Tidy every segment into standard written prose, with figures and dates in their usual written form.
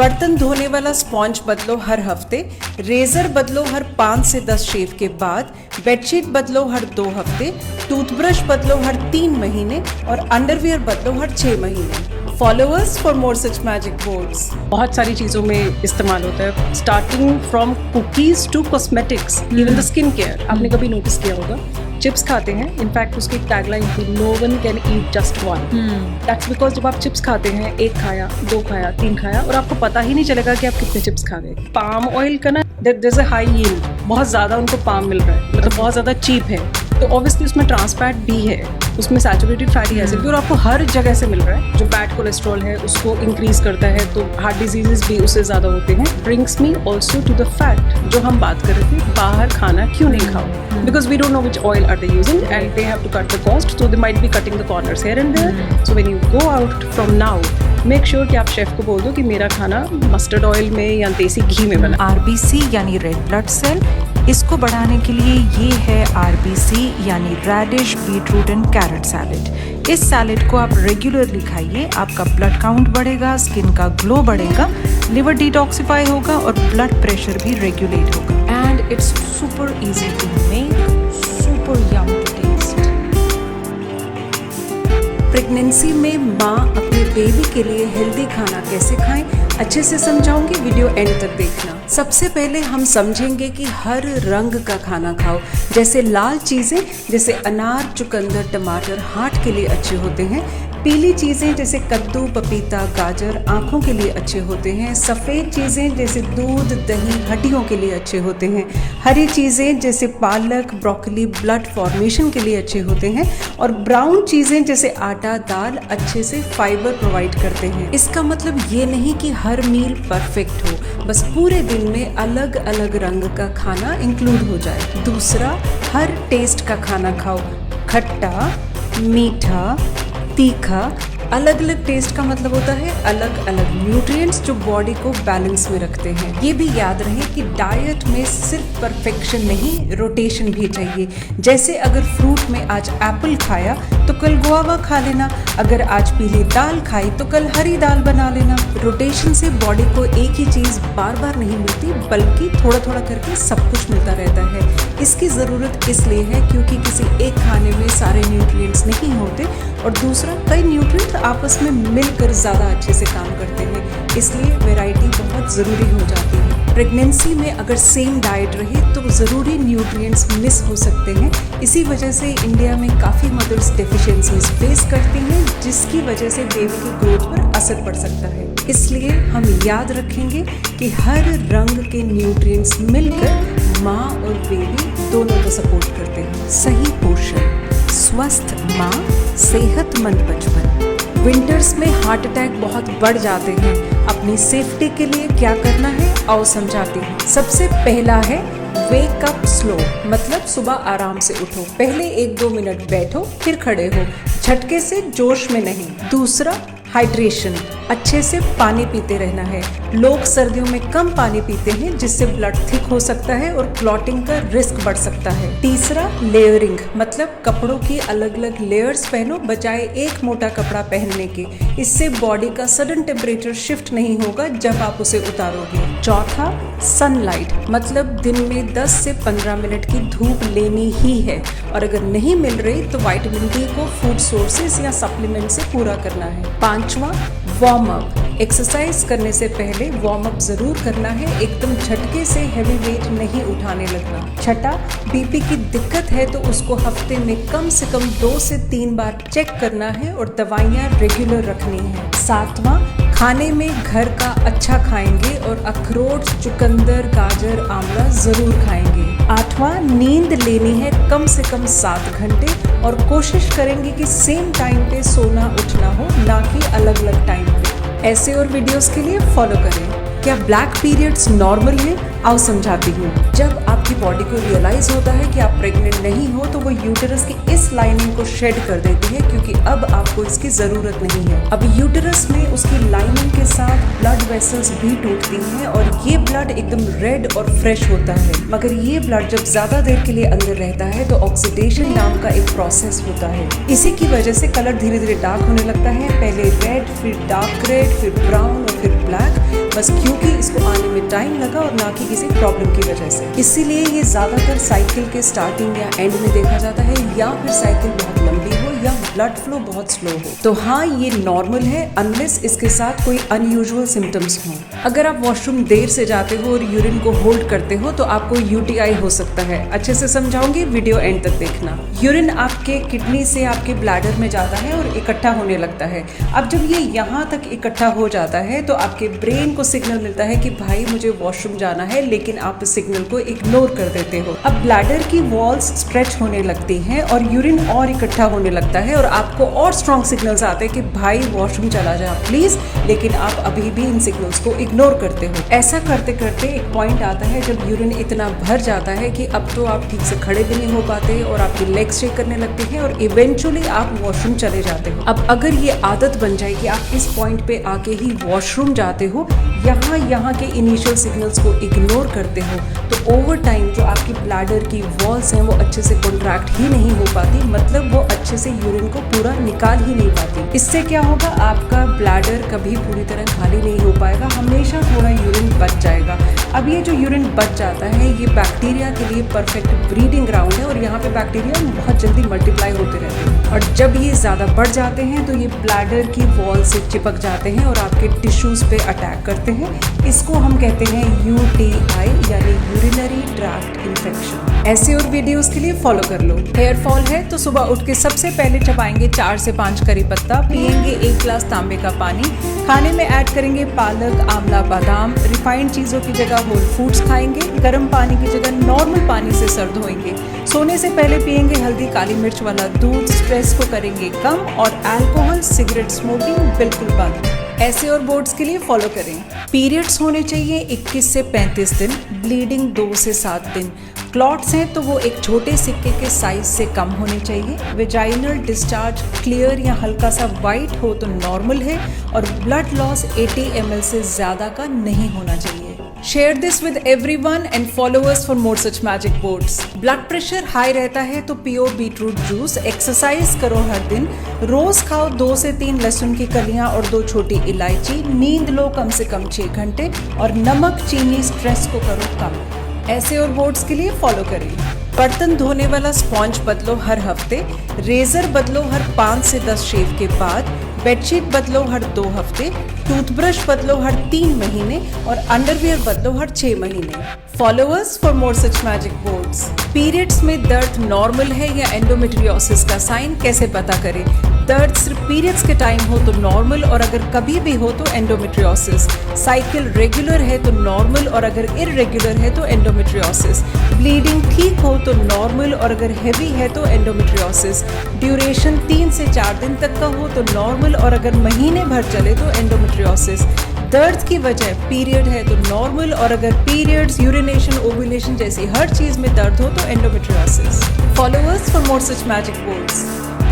बर्तन धोने वाला स्पॉन्ज बदलो हर हफ्ते, रेजर बदलो हर 5 से 10 शेव के बाद, बेडशीट बदलो हर 2 हफ्ते, टूथब्रश बदलो हर 3 महीने और अंडरवियर बदलो हर 6 महीने। Followers for more such magic words. बहुत सारी चीज़ों में इस्तेमाल होता है, starting from cookies to cosmetics, even the skin care. आपने कभी नोटिस किया होगा, चिप्स खाते हैं, इनफैक्ट उसकी टैगलाइन थी, no one can eat just one. That's because जब आप चिप्स खाते हैं, 1 खाया, 2 खाया, 3 खाया और आपको पता ही नहीं चलेगा कि आप कितने चिप्स खा गए। पाम ऑयल का ना there is a high yield, बहुत ज़्यादा उनको पाम मिल रहा है, मतलब बहुत ज़्यादा चीप है, तो ऑब्वियसली उसमें ट्रांस फैट भी है, उसमें सैचुरेटेड फैटी एसिड भी, और आपको हर जगह से मिल रहा है। जो बैड कोलेस्ट्रॉल है उसको इंक्रीज करता है, तो हार्ट डिजीजेस भी उससे ज़्यादा होते हैं। Brings me also to the fact जो हम बात कर रहे थे, बाहर खाना क्यों नहीं खाओ, because we don't know which oil are they using and they have to cut the cost, so they might be cutting the corners here and there. So when you go out from now, make sure कि आप chef को बोल दो कि मेरा खाना mustard oil में या देसी घी में बना। आरबीसी यानी रेड ब्लड सेल, इसको बढ़ाने के लिए ये है आरबीसी यानी radish, beetroot and carrot salad. इस सैलेड को आप रेगुलरली खाइए, आपका ब्लड काउंट बढ़ेगा, स्किन का ग्लो बढ़ेगा, लिवर डिटॉक्सिफाई होगा और ब्लड प्रेशर भी रेगुलेट होगा। And it's super easy to make, super yum to taste. Pregnancy में माँ अपने बेबी के लिए हेल्दी खाना कैसे खाएं, अच्छे से समझाऊंगी, वीडियो एंड तक देखना। सबसे पहले हम समझेंगे कि हर रंग का खाना खाओ, जैसे लाल चीज़ें जैसे अनार, चुकंदर, टमाटर हार्ट के लिए अच्छे होते हैं। पीली चीज़ें जैसे कद्दू, पपीता, गाजर आँखों के लिए अच्छे होते हैं। सफ़ेद चीज़ें जैसे दूध, दही हड्डियों के लिए अच्छे होते हैं। हरी चीज़ें जैसे पालक, ब्रोकली ब्लड फॉर्मेशन के लिए अच्छे होते हैं। और ब्राउन चीज़ें जैसे आटा, दाल अच्छे से फाइबर प्रोवाइड करते हैं। इसका मतलब ये नहीं कि हर मील परफेक्ट हो, बस पूरे दिन में अलग अलग रंग का खाना इंक्लूड हो जाए। दूसरा, हर टेस्ट का खाना खाओ, खट्टा, मीठा, तीखा। अलग अलग टेस्ट का मतलब होता है अलग अलग न्यूट्रिएंट्स जो बॉडी को बैलेंस में रखते हैं। ये भी याद रहे कि डाइट में सिर्फ परफेक्शन नहीं, रोटेशन भी चाहिए। जैसे अगर फ्रूट में आज एप्पल खाया तो कल गुआवा खा लेना, अगर आज पीली दाल खाई तो कल हरी दाल बना लेना। रोटेशन से बॉडी को एक ही चीज़ बार बार नहीं मिलती, बल्कि थोड़ा थोड़ा करके सब कुछ मिलता रहता है। इसकी ज़रूरत इसलिए है क्योंकि किसी एक खाने में सारे न्यूट्रिएंट्स नहीं होते, और दूसरा कई न्यूट्रिएंट्स आपस में मिलकर ज़्यादा अच्छे से काम करते हैं, इसलिए वैरायटी बहुत ज़रूरी हो जाती है। प्रेगनेंसी में अगर सेम डाइट रहे तो ज़रूरी न्यूट्रिएंट्स मिस हो सकते हैं। इसी वजह से इंडिया में काफ़ी मदर्स डेफिशिएंसीज फेस करती हैं, जिसकी वजह से बेबी की ग्रोथ पर असर पड़ सकता है। इसलिए हम याद रखेंगे कि हर रंग के न्यूट्रिएंट्स मिलकर माँ और बेबी दोनों को सपोर्ट करते हैं। सही पोषण, स्वस्थ माँ, सेहतमंद बचपन। विंटर्स में हार्ट अटैक बहुत बढ़ जाते हैं, अपनी सेफ्टी के लिए क्या करना है आओ समझाती हूँ। सबसे पहला है वेक अप स्लो, मतलब सुबह आराम से उठो, पहले 1-2 मिनट बैठो फिर खड़े हो, झटके से जोश में नहीं। दूसरा, हाइड्रेशन, अच्छे से पानी पीते रहना है। लोग सर्दियों में कम पानी पीते हैं, जिससे ब्लड थिक हो सकता है और क्लॉटिंग का रिस्क बढ़ सकता है। तीसरा, लेयरिंग, मतलब कपड़ों की अलग अलग लेयर्स पहनो बजाय एक मोटा कपड़ा पहनने के। इससे बॉडी का सडन टेम्परेचर शिफ्ट नहीं होगा जब आप उसे उतारोगे। चौथा, सनलाइट, मतलब दिन में 10 से 15 मिनट की धूप लेनी ही है, और अगर नहीं मिल रही तो विटामिन डी को फूड सोर्सेज या सप्लीमेंट से पूरा करना है। पांचवा, वार्म अप, एक्सरसाइज करने से पहले वार्म अप जरूर करना है, एकदम झटके से हैवी वेट नहीं उठाने लगना। छठा, बीपी की दिक्कत है तो उसको हफ्ते में कम से कम 2 से 3 बार चेक करना है और दवाइयाँ रेगुलर रखनी है। सातवां, खाने में घर का अच्छा खाएंगे और अखरोट, चुकंदर, गाजर, आंवला जरूर खाएंगे। आठवां, नींद लेनी है कम से कम 7 घंटे, और कोशिश करेंगे कि सेम टाइम पे सोना उठना हो, ना कि अलग अलग टाइम पे। ऐसे और वीडियोस के लिए फॉलो करें। क्या ब्लैक पीरियड्स नॉर्मल है? आओ समझाती हूँ। जब आपकी बॉडी को रियलाइज होता है कि आप प्रेग्नेंट नहीं हो तो वो यूटेरस की इस लाइनिंग को शेड कर देती है, क्योंकि अब आपको इसकी जरूरत नहीं है। अब यूटेरस में उसकी लाइनिंग के साथ ब्लड वेसल्स भी टूटती हैं और ये ब्लड एकदम रेड और फ्रेश होता है। मगर ये ब्लड जब ज्यादा देर के लिए अंदर रहता है तो ऑक्सीडेशन नाम का एक प्रोसेस होता है। इसी की वजह से कलर धीरे धीरे डार्क होने लगता है, पहले रेड, फिर डार्क रेड, फिर ब्राउन और फिर ब्लैक, बस क्योंकि इसको आने में टाइम लगा और ना कि किसी प्रॉब्लम की वजह से। इसीलिए ये ज्यादातर साइकिल के स्टार्टिंग या एंड में देखा जाता है, या फिर साइकिल बहुत लंबी हो या ब्लड फ्लो बहुत स्लो हो। तो हाँ, ये नॉर्मल है अनलेस इसके साथ कोई अनयूजुअल सिम्टम्स हों। अगर आप वॉशरूम देर से जाते हो और यूरिन को होल्ड करते हो तो आपको यूटीआई हो सकता है। अच्छे से समझाऊंगी, वीडियो एंड तक देखना। यूरिन आपके किडनी से आपके ब्लैडर में जाता है और इकट्ठा होने लगता है। अब जब ये यहाँ तक इकट्ठा हो जाता है तो आपके ब्रेन को सिग्नल मिलता है कि भाई मुझे वॉशरूम जाना है, लेकिन आप इस सिग्नल को इग्नोर कर देते हो। अब ब्लैडर की वॉल्स स्ट्रेच होने लगती हैं और यूरिन और इकट्ठा होने लगता है और आपको और स्ट्रॉन्ग सिग्नल्स आते हैं कि भाई वॉशरूम चला जा प्लीज, लेकिन आप अभी भी इन सिग्नल्स को इग्नोर करते हो। ऐसा करते करते एक पॉइंट आता है जब यूरिन इतना भर जाता है कि अब तो आप ठीक से खड़े भी नहीं हो पाते और आपकी लेग्स शेक करने लगती हैं और इवेंचुअली आप वॉशरूम चले जाते हो। अब अगर ये आदत बन जाए कि आप इस पॉइंट पे आके ही वॉशरूम जाते हो, यहाँ के इनिशियल सिग्नल्स को इग्नोर करते हो, तो ओवर टाइम जो आपकी ब्लैडर की वॉल्स हैं वो अच्छे से कॉन्ट्रैक्ट ही नहीं हो पाती, मतलब वो अच्छे से यूरिन को पूरा निकाल ही नहीं पाती। इससे क्या होगा, आपका ब्लैडर कभी पूरी तरह खाली नहीं हो पाएगा, हमेशा थोड़ा यूरिन बच जाएगा। अब ये जो यूरिन बच जाता है ये बैक्टीरिया के लिए परफेक्ट ब्रीडिंग ग्राउंड है और यहाँ पे बैक्टीरिया बहुत जल्दी मल्टीप्लाई होते रहते हैं। और जब ये ज़्यादा बढ़ जाते हैं तो ये ब्लैडर की वॉल से चिपक जाते हैं और आपके टिश्यूज़ पे अटैक करते हैं। इसको हम कहते हैं यूटीआई यानी यूरिनरी ट्रैक्ट इन्फेक्शन। ऐसे और वीडियोस के लिए फॉलो कर लो। हेयर फॉल है तो सुबह उठ के सबसे पहले चबाएंगे 4 से 5 करी पत्ता, पिएंगे 1 गिलास तांबे का पानी, खाने में ऐड करेंगे पालक, आंवला, बादाम, रिफाइंड चीज़ों की जगह होल फूड्स खाएंगे, गर्म पानी की जगह नॉर्मल पानी से सर धोएंगे, सोने से पहले पिएंगे हल्दी काली मिर्च वाला दूध, स्ट्रेस को करेंगे कम और अल्कोहल सिगरेट स्मोकिंग बिल्कुल बंद। ऐसे और बोर्ड्स के लिए फॉलो करें। पीरियड्स होने चाहिए 21 से 35 दिन, ब्लीडिंग 2 से 7 दिन, क्लॉट्स हैं तो वो एक छोटे सिक्के के साइज से कम होने चाहिए, वेजाइनल डिस्चार्ज क्लियर या हल्का सा वाइट हो तो नॉर्मल है और ब्लड लॉस 80 ml से ज़्यादा का नहीं होना चाहिए। Share this with everyone and follow us for more such magic boards. Blood pressure high रहता है तो पियो बीटरूट जूस, एक्सरसाइज करो हर दिन, रोज खाओ 2 से 3 लहसुन की कलियां और 2 छोटी इलायची, नींद लो कम से कम 6 घंटे और नमक चीनी स्ट्रेस को करो कम। ऐसे और बोर्ड्स के लिए फॉलो करें। बर्तन धोने वाला स्पॉन्ज बदलो हर हफ्ते, रेजर बदलो हर 5 से 10 शेव के बाद, बेडशीट बदलो हर 2 हफ्ते, टूथब्रश बदलो हर 3 महीने और अंडरवियर बदलो हर 6 महीने। Follow us for more such magic boards. Periods में दर्द नॉर्मल है या एंडोमेट्रियोसिस का साइन कैसे पता करें? दर्द सिर्फ पीरियड्स के टाइम हो तो नॉर्मल और अगर कभी भी हो तो एंडोमेट्रियोसिस। साइकिल रेगुलर है तो नॉर्मल और अगर इररेगुलर है तो एंडोमेट्रियोसिस। ब्लीडिंग ठीक हो तो नॉर्मल और अगर हेवी है तो एंडोमेट्रियोसिस। ड्यूरेशन 3 से 4 दिन तक का हो तो नॉर्मल और अगर महीने भर चले तो एंडोमेट्रियोसिस। दर्द की वजह पीरियड है तो नॉर्मल और अगर पीरियड्स, यूरिनेशन, ओव्यूलेशन जैसी हर चीज में दर्द हो तो endometriosis. Follow us for more such magic boards.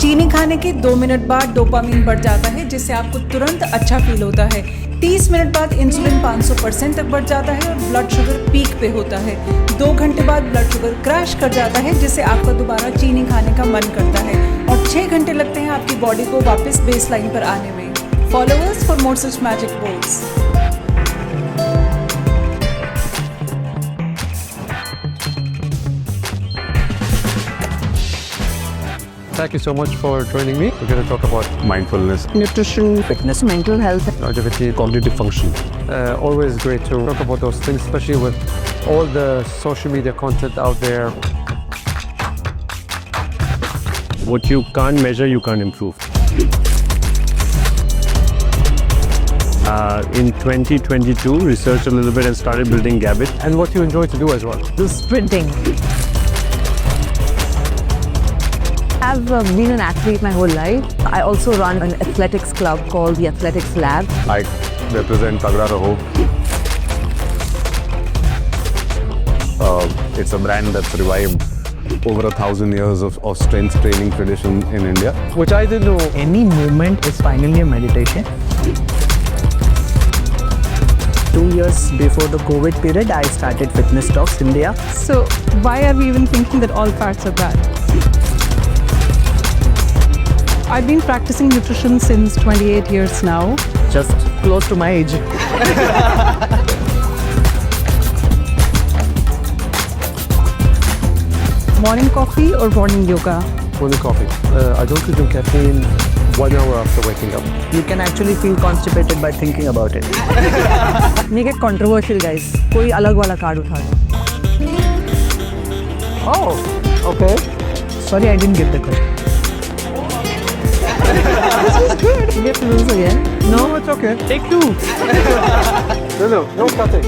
चीनी खाने के 2 मिनट बाद डोपामीन बढ़ जाता है जिससे आपको तुरंत अच्छा फील होता है। 30 मिनट बाद इंसुलिन 500% तक बढ़ जाता है और ब्लड शुगर पीक पे होता है। 2 घंटे बाद ब्लड शुगर क्रैश कर जाता है जिससे आपका दोबारा चीनी खाने का मन करता है और 6 घंटे लगते हैं आपकी बॉडी को वापस बेस लाइन पर आने में। Follow us for more such magic boards. Thank you so much for joining me. We're going to talk about mindfulness, nutrition, fitness, mental health. longevity, cognitive function. always great to talk about those things, especially with all the social media content out there. What you can't measure, you can't improve. In 2022, researched a little bit and started building Gabit. And what you enjoy to do as well. The sprinting. I've been an athlete my whole life. I also run an athletics club called the Athletics Lab. I represent Tagda Raho. It's a brand that's revived over 1,000 years of strength training tradition in India. Which I didn't know. Any movement is finally a meditation. 2 years before the COVID period, I started Fitness Talks India. So why are we even thinking that all fats are bad? I've been practicing nutrition since 28 years now. Just close to my age. Morning coffee or morning yoga? Morning coffee. I don't consume caffeine 1 hour after waking up. You can actually feel constipated by thinking about it. Make it controversial, guys. कोई अलग वाला card उठा लो. Oh, okay. Sorry, I didn't get the call. We have to lose again. No, it's okay. Take 2. No, no cutting.